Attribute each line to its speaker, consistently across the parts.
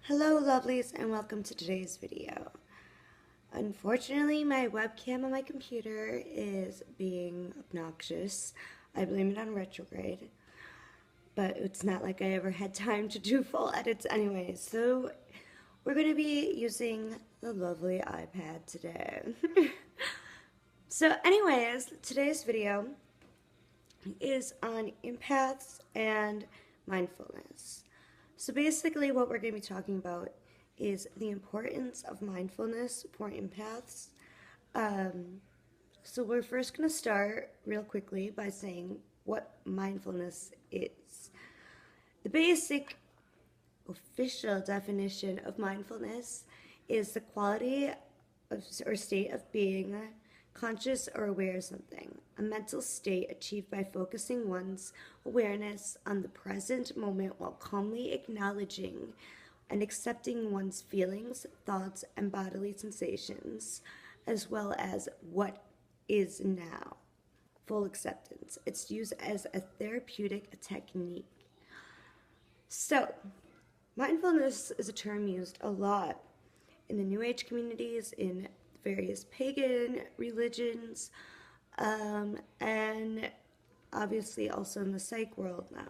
Speaker 1: Hello lovelies and welcome to today's video. Unfortunately, my webcam on my computer is being obnoxious. I blame it on retrograde, but it's not like I ever had time to do full edits anyway, so we're going to be using the lovely iPad today. So anyways, today's video is on empaths and mindfulness. So basically what we're going to be talking about is the importance of mindfulness for empaths. So we're first going to start real quickly by saying what mindfulness is. The basic official definition of mindfulness is the quality of, or state of being conscious or aware of something, a mental state achieved by focusing one's awareness on the present moment while calmly acknowledging and accepting one's feelings, thoughts, and bodily sensations, as well as what is now. Full acceptance. It's used as a therapeutic technique. So, mindfulness is a term used a lot in the New Age communities, in various pagan religions, and obviously also in the psych world now.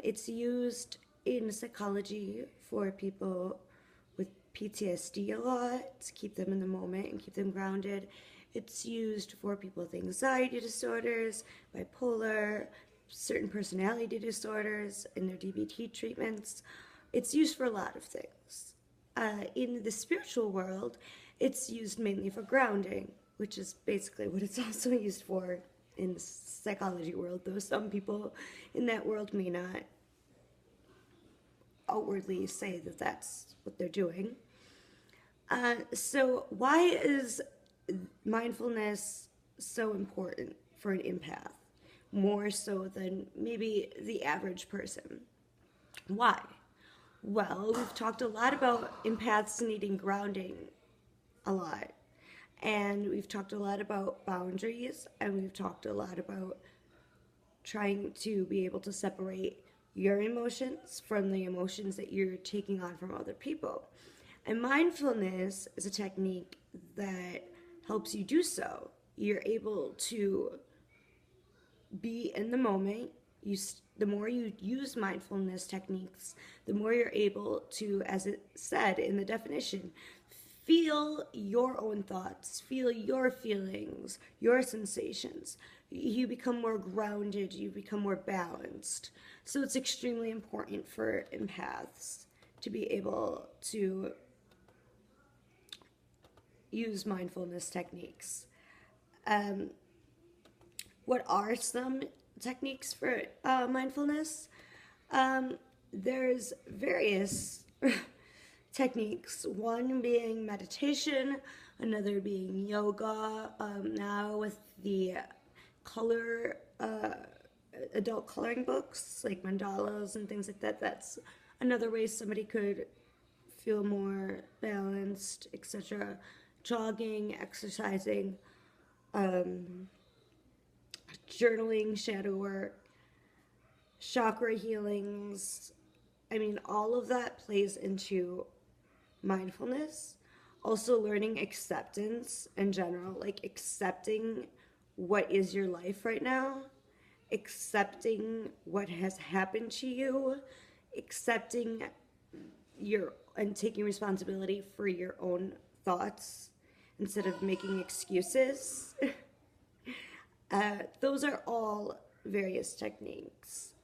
Speaker 1: It's used in psychology for people with PTSD a lot, to keep them in the moment and keep them grounded. It's used for people with anxiety disorders, bipolar, certain personality disorders, in their DBT treatments. It's used for a lot of things. In the spiritual world, it's used mainly for grounding, which is basically what it's also used for in the psychology world, though some people in that world may not outwardly say that that's what they're doing. So why is mindfulness so important for an empath, more so than maybe the average person? Why? Well, we've talked a lot about empaths needing grounding a lot. And we've talked a lot about boundaries, and we've talked a lot about trying to be able to separate your emotions from the emotions that you're taking on from other people. And mindfulness is a technique that helps you do so. You're able to be in the moment. The more you use mindfulness techniques, the more you're able to, as it said in the definition, feel your own thoughts, feel your feelings, your sensations. You become more grounded, you become more balanced. So it's extremely important for empaths to be able to use mindfulness techniques. What are some techniques for mindfulness? There's various techniques, one being meditation, another being yoga. Now with the adult coloring books like mandalas and things like that, that's another way somebody could feel more balanced, etc. Jogging, exercising, journaling, shadow work, chakra healings. I mean, all of that plays into mindfulness. Also learning acceptance in general, like accepting what is your life right now, accepting what has happened to you, accepting and taking responsibility for your own thoughts instead of making excuses. Those are all various techniques.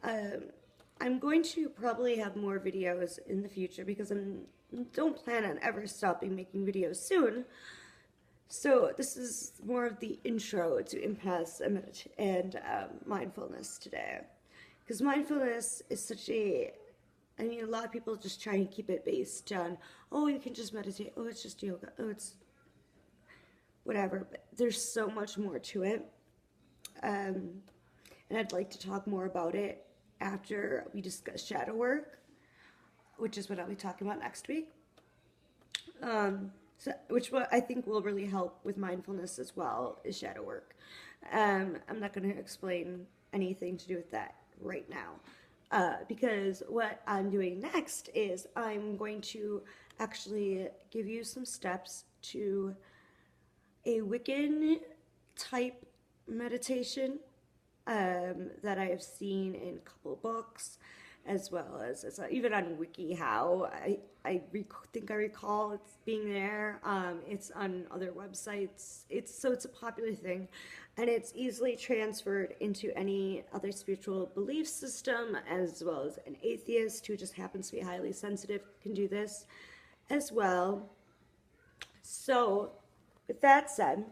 Speaker 1: I'm going to probably have more videos in the future because I don't plan on ever stopping making videos soon. So this is more of the intro to empaths and mindfulness today. Because mindfulness is such a, I mean, a lot of people just try and keep it based on, oh, you can just meditate, oh, it's just yoga, oh, it's whatever. But there's so much more to it. And I'd like to talk more about it after we discuss shadow work, which is what I'll be talking about next week. Which I think will really help with mindfulness as well, is shadow work. I'm not going to explain anything to do with that right now. because what I'm doing next is I'm going to actually give you some steps to a Wiccan type meditation that I have seen in a couple books, as well as it's even on WikiHow. Think I recall it's being there. It's on other websites. It's a popular thing, and it's easily transferred into any other spiritual belief system, as well as an atheist who just happens to be highly sensitive can do this as well. So, with that said,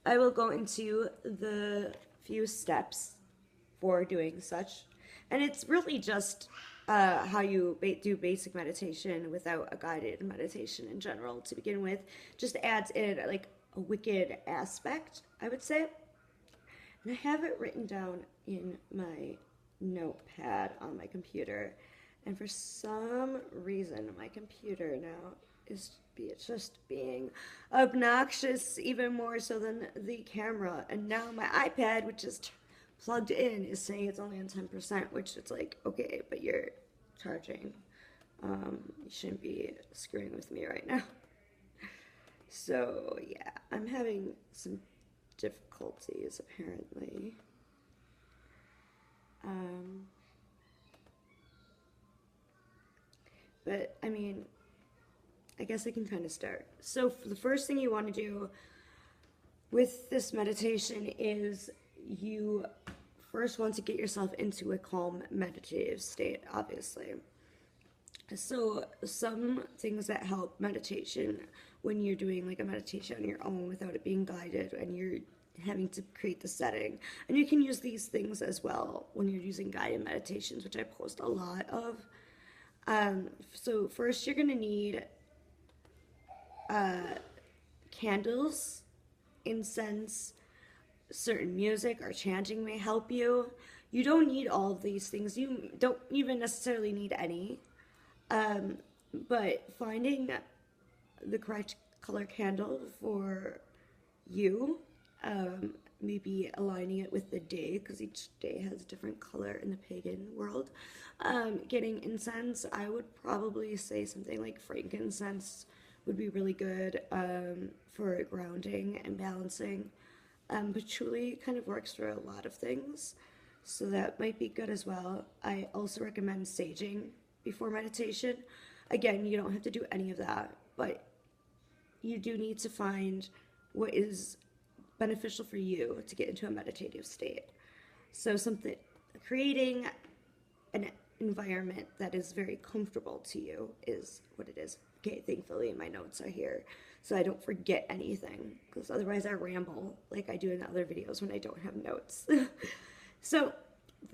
Speaker 1: I will go into the few steps for doing such. And it's really just how you do basic meditation without a guided meditation in general to begin with. Just adds in like a wicked aspect, I would say. And I have it written down in my notepad on my computer. And for some reason, my computer now is just being obnoxious, even more so than the camera. And now my iPad, which is plugged in, is saying it's only on 10%, which it's like, okay, but you're charging. You shouldn't be screwing with me right now. So yeah, I'm having some difficulties apparently. But I mean, I guess I can kind of start. So the first thing you want to do with this meditation is you first want to get yourself into a calm meditative state, obviously. So some things that help meditation when you're doing like a meditation on your own without it being guided and you're having to create the setting. And you can use these things as well when you're using guided meditations, which I post a lot of. So first you're going to need candles, incense, certain music or chanting may help you. You don't need all of these things. You don't even necessarily need any. But finding the correct color candle for you, maybe aligning it with the day, because each day has a different color in the pagan world. Getting incense, I would probably say something like frankincense would be really good for grounding and balancing. Patchouli kind of works for a lot of things, so that might be good as well. I also recommend saging before meditation. Again, you don't have to do any of that, but you do need to find what is beneficial for you to get into a meditative state. So creating an environment that is very comfortable to you is what it is. Okay, thankfully my notes are here so I don't forget anything, because otherwise I ramble like I do in other videos when I don't have notes. So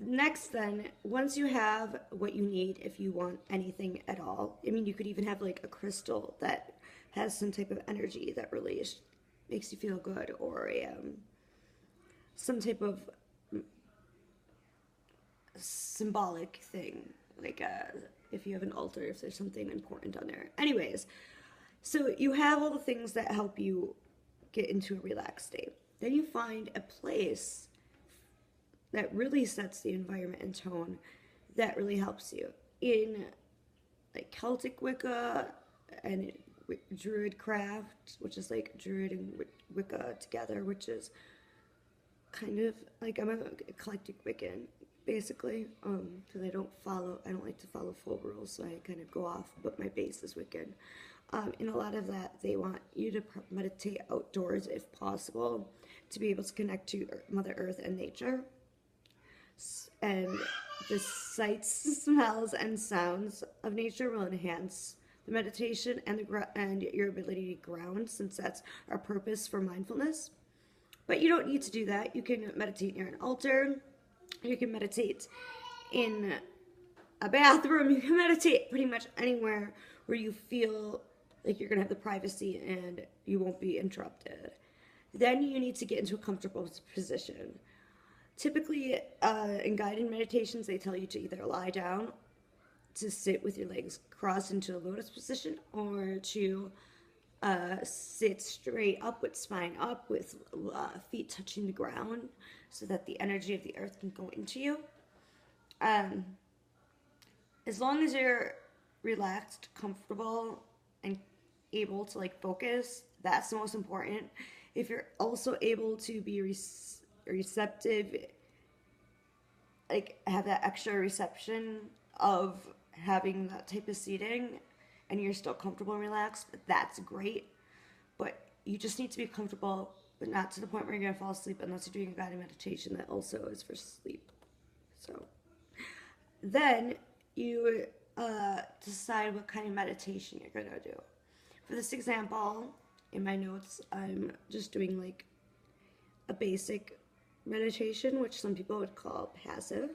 Speaker 1: next then, once you have what you need, if you want anything at all, I mean, you could even have like a crystal that has some type of energy that really makes you feel good, or some type of symbolic thing, like if you have an altar, if there's something important on there. Anyways, so you have all the things that help you get into a relaxed state. Then you find a place that really sets the environment and tone that really helps you. In like Celtic Wicca and Druid craft, which is like Druid and Wicca together, which is kind of like, I'm an eclectic Wiccan basically, because I don't like to follow full rules, so I kind of go off, but my base is Wiccan. In a lot of that, they want you to meditate outdoors if possible, to be able to connect to Mother Earth and nature. And the sights, smells, and sounds of nature will enhance the meditation and your ability to ground, since that's our purpose for mindfulness. But you don't need to do that. You can meditate near an altar. You can meditate in a bathroom. You can meditate pretty much anywhere where you feel like you're going to have the privacy and you won't be interrupted. Then you need to get into a comfortable position. Typically, in guided meditations, they tell you to either lie down, to sit with your legs crossed into a lotus position, or to sit straight up with spine up, with feet touching the ground, so that the energy of the earth can go into you. Um, as long as you're relaxed, comfortable, and able to like focus, that's the most important. If you're also able to be receptive, like have that extra reception of having that type of seating, and you're still comfortable and relaxed, that's great. But you just need to be comfortable, but not to the point where you're gonna fall asleep unless you're doing a guided meditation that also is for sleep. So then you decide what kind of meditation you're gonna do. For this example, in my notes, I'm just doing like a basic meditation, which some people would call passive,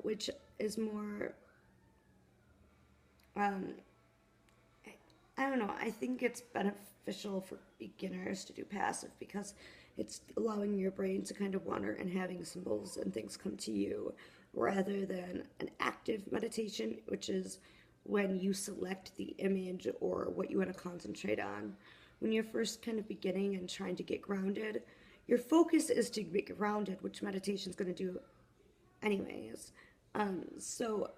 Speaker 1: which is more, um, I don't know, I think it's beneficial for beginners to do passive because it's allowing your brain to kind of wander and having symbols and things come to you rather than an active meditation, which is when you select the image or what you want to concentrate on. When you're first kind of beginning and trying to get grounded, your focus is to get grounded, which meditation is going to do anyways. So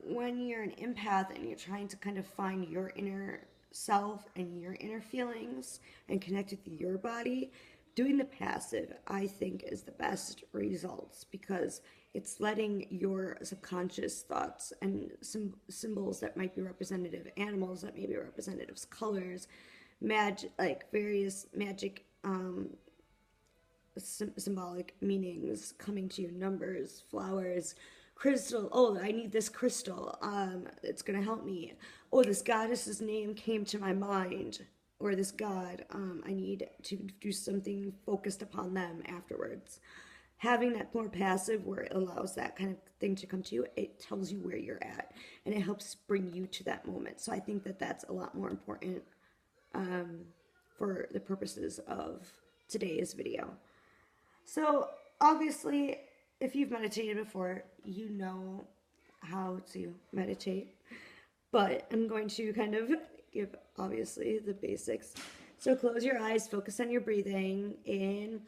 Speaker 1: when you're an empath and you're trying to kind of find your inner self and your inner feelings and connect with your body, doing the passive, I think, is the best results because it's letting your subconscious thoughts and some symbols that might be representative, animals that may be representatives, colors, magic, like various magic symbolic meanings coming to you, numbers, flowers, crystal. Oh, I need this crystal. It's gonna help me. Oh, this goddess's name came to my mind, or this god. I need to do something focused upon them afterwards. Having that more passive, where it allows that kind of thing to come to you, it tells you where you're at, and it helps bring you to that moment. So I think that that's a lot more important for the purposes of today's video. So obviously, if you've meditated before, you know how to meditate, but I'm going to kind of give obviously the basics. So close your eyes, focus on your breathing, in,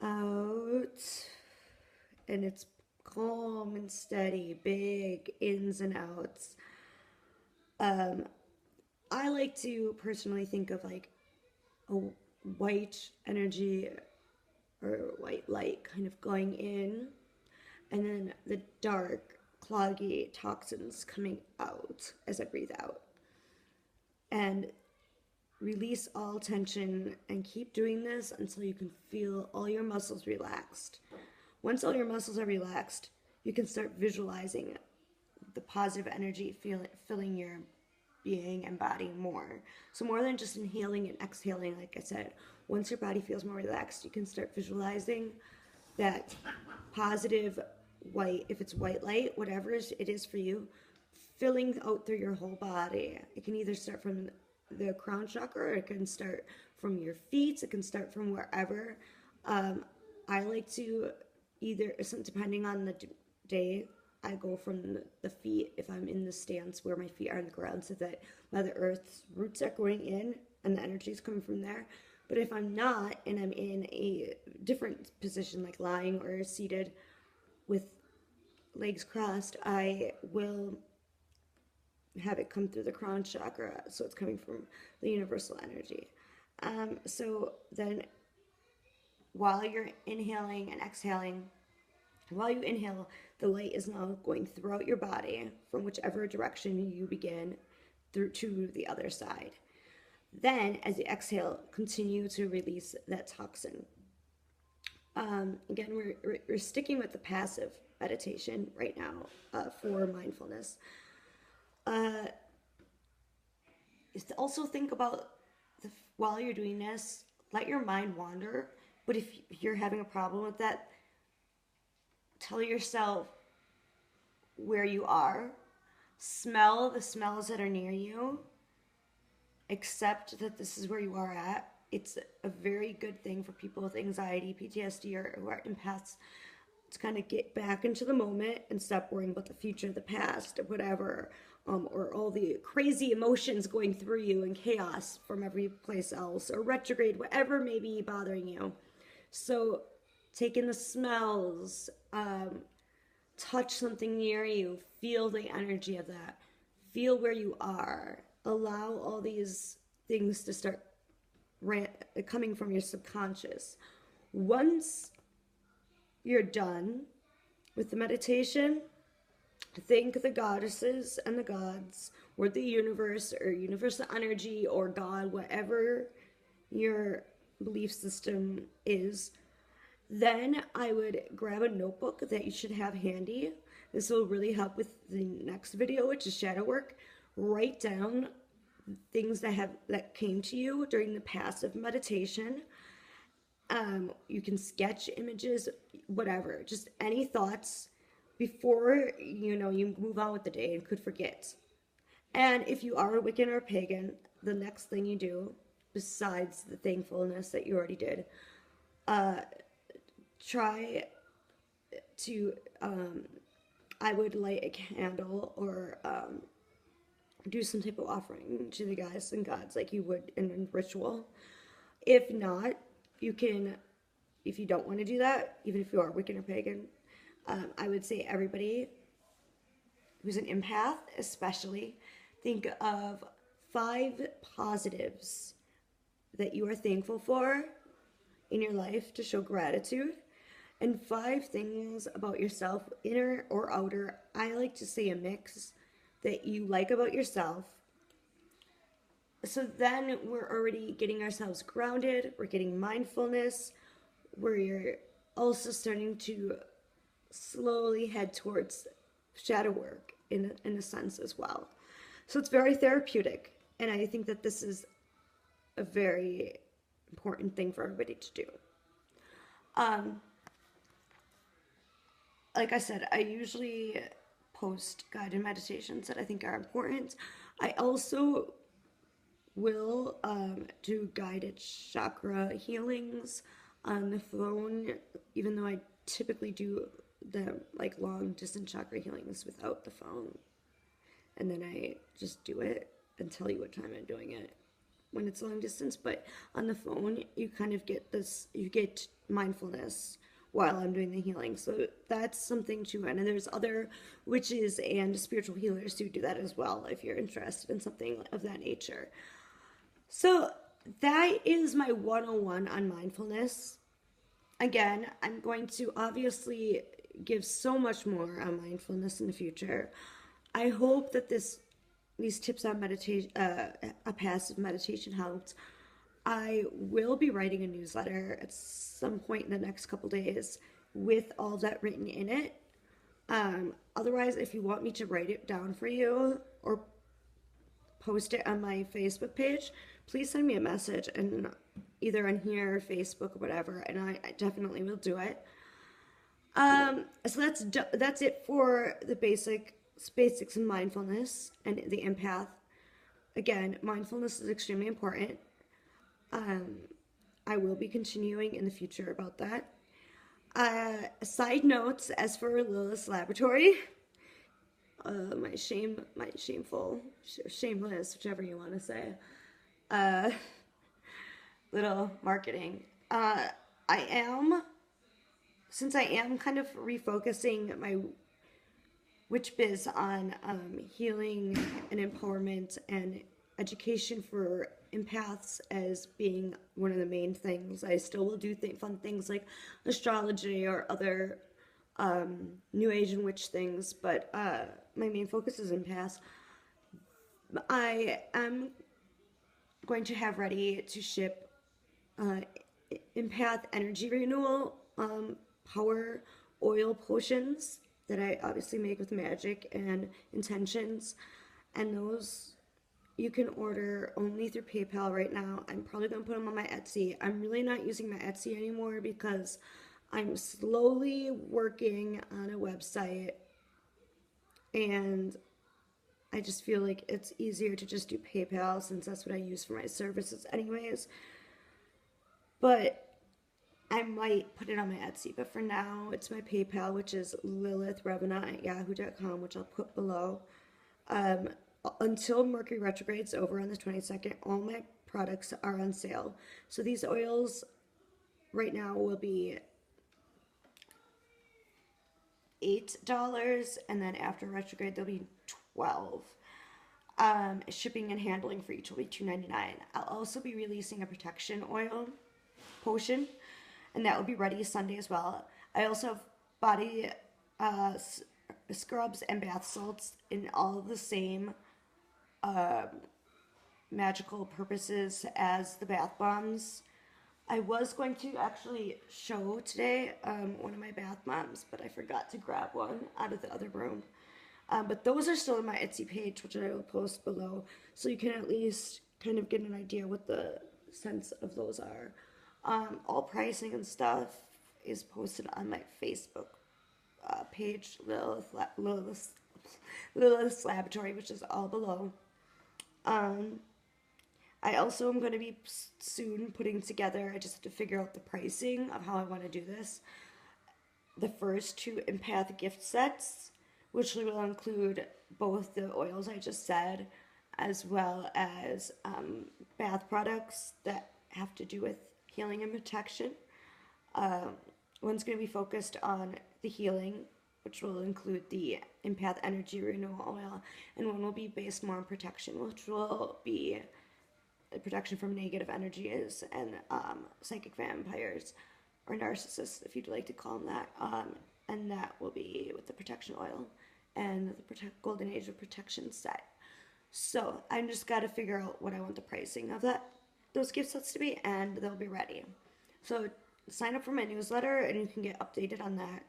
Speaker 1: out, and it's calm and steady, big ins and outs. I like to personally think of like a white energy or white light kind of going in, and then the dark, cloggy toxins coming out as I breathe out. And release all tension and keep doing this until you can feel all your muscles relaxed. Once all your muscles are relaxed, you can start visualizing the positive energy filling your being and body more. So more than just inhaling and exhaling, like I said, once your body feels more relaxed, you can start visualizing that positive white, if it's white light, whatever it is for you, filling out through your whole body. It can either start from the crown chakra, or it can start from your feet, it can start from wherever. I like to either, depending on the day, I go from the feet if I'm in the stance where my feet are on the ground so that Mother Earth's roots are going in and the energy is coming from there. But if I'm not and I'm in a different position like lying or seated with legs crossed, I will have it come through the crown chakra, so it's coming from the universal energy. So then while you're inhaling and exhaling, while you inhale, the light is now going throughout your body from whichever direction you begin through to the other side. Then, as you exhale, continue to release that toxin. Again, we're sticking with the passive meditation right now for mindfulness. Also think about while you're doing this, let your mind wander. But if you're having a problem with that, tell yourself where you are. Smell the smells that are near you. Accept that this is where you are at. It's a very good thing for people with anxiety, PTSD, or who are empaths to kind of get back into the moment and stop worrying about the future, the past, or whatever, or all the crazy emotions going through you and chaos from every place else, or retrograde, whatever may be bothering you. So take in the smells, touch something near you, feel the energy of that, feel where you are, allow all these things to start coming from your subconscious. Once you're done with the meditation, thank the goddesses and the gods, or the universe, or universal energy, or God, whatever your belief system is. Then I would grab a notebook that you should have handy. This will really help with the next video, which is shadow work. Write down things that came to you during the passive meditation. You can sketch images, whatever, just any thoughts before you move on with the day and could forget. And if you are a Wiccan or a pagan, the next thing you do, besides the thankfulness that you already did, try to, I would light a candle or do some type of offering to the goddess and gods like you would in a ritual. If not, you can, if you don't want to do that, even if you are Wiccan or pagan, I would say everybody who's an empath, especially, think of 5 positives that you are thankful for in your life to show gratitude, and 5 things about yourself, inner or outer. I like to say a mix that you like about yourself. So then we're already getting ourselves grounded, we're getting mindfulness, we're also starting to slowly head towards shadow work in a sense as well. So it's very therapeutic, and I think that this is a very important thing for everybody to do. Like I said, I usually post guided meditations that I think are important. I also will do guided chakra healings on the phone, even though I typically do the long distance chakra healings without the phone. And then I just do it and tell you what time I'm doing it when it's long distance. But on the phone, you kind of get you get mindfulness while I'm doing the healing. So that's something too. And there's other witches and spiritual healers who do that as well, if you're interested in something of that nature. So that is my 101 on mindfulness. Again, I'm going to obviously give so much more on mindfulness in the future. I hope that these tips on meditation, a passive meditation helped. I will be writing a newsletter at some point in the next couple days with all that written in it. Otherwise, if you want me to write it down for you or post it on my Facebook page, please send me a message, and either on here or Facebook or whatever, and I definitely will do it. So that's it for the basics of mindfulness and the empath. Again, mindfulness is extremely important. I will be continuing in the future about that. Side notes, as for Lilith's Laboratory, shameless, whichever you want to say, little marketing. Since I am kind of refocusing my witch biz on healing and empowerment and education for empaths as being one of the main things, I still will do fun things like astrology or other new age and witch things, but my main focus is empaths. I am going to have ready to ship empath energy renewal power oil potions that I obviously make with magic and intentions, and those you can order only through PayPal right now. I'm probably going to put them on my Etsy. I'm really not using my Etsy anymore because I'm slowly working on a website, and I just feel like it's easier to just do PayPal since that's what I use for my services anyways. But I might put it on my Etsy, but for now it's my PayPal, which is lilithrevena@yahoo.com, which I'll put below. Until Mercury retrograde's over on the 22nd, all my products are on sale. So these oils right now will be $8, and then after retrograde there'll be 12. Shipping and handling for each will be $2.99. I'll also be releasing a protection oil potion, and that will be ready Sunday as well. I also have body scrubs and bath salts in all the same magical purposes as the bath bombs. I was going to actually show today one of my bath bombs, but I forgot to grab one out of the other room. But those are still on my Etsy page, which I will post below, so you can at least kind of get an idea what the sense of those are. All pricing and stuff is posted on my Facebook page, Lilith's Laboratory, which is all below. I also am going to be soon putting together, I just have to figure out the pricing of how I want to do this, the first 2 Empath gift sets, which will include both the oils I just said, as well as bath products that have to do with healing and protection. One's going to be focused on the healing, which will include the Empath Energy Renewal Oil, and one will be based more on protection, which will be protection from negative energies and psychic vampires, or narcissists, if you'd like to call them that. And that will be with the protection oil and the Golden Age of Protection set. So I just got to figure out what I want the pricing of those gift sets to be, and they'll be ready. So sign up for my newsletter and you can get updated on that.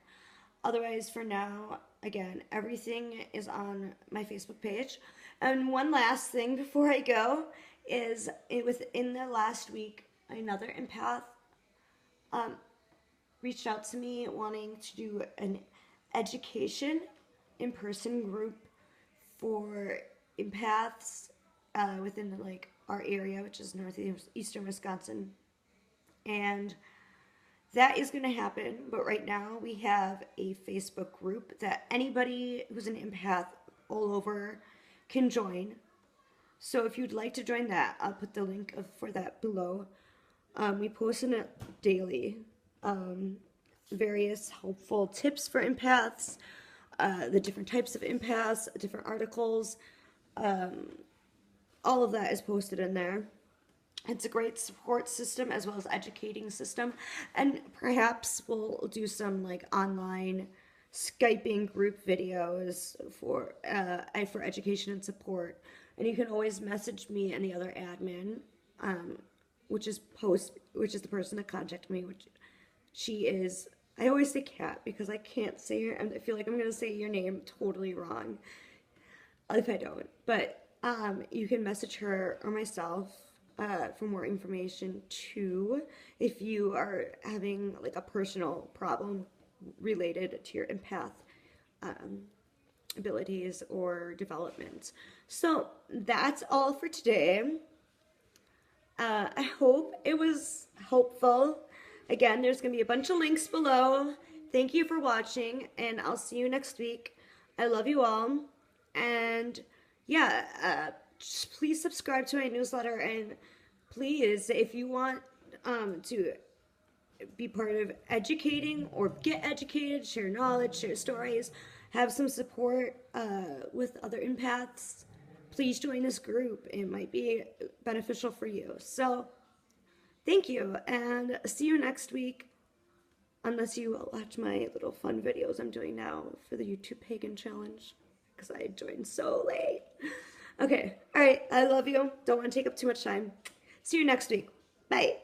Speaker 1: Otherwise, for now, again, everything is on my Facebook page. And one last thing before I go is, within the last week, another empath reached out to me wanting to do an education in-person group for empaths within our area, which is northeastern Wisconsin. And that is going to happen, but right now we have a Facebook group that anybody who's an empath all over can join. So if you'd like to join that, I'll put the link for that below. We post in it daily, various helpful tips for empaths, the different types of empaths, different articles. All of that is posted in there. It's a great support system as well as educating system, and perhaps we'll do some online Skyping group videos for education and support. And you can always message me and the other admin, which is the person that contacted me, which she is. I always say Kat because I can't say her. I feel like I'm gonna say your name totally wrong if I don't. But you can message her or myself for more information too, if you are having a personal problem related to your empath abilities or development. So that's all for today. I hope it was helpful. Again, there's going to be a bunch of links below. Thank you for watching, and I'll see you next week. I love you all. And yeah, please subscribe to my newsletter, and please, if you want to be part of educating or get educated, share knowledge, share stories, have some support with other empaths, please join this group. It might be beneficial for you. So thank you, and see you next week, unless you watch my little fun videos I'm doing now for the YouTube Pagan Challenge, because I joined so late. Okay, all right, I love you. Don't want to take up too much time. See you next week. Bye.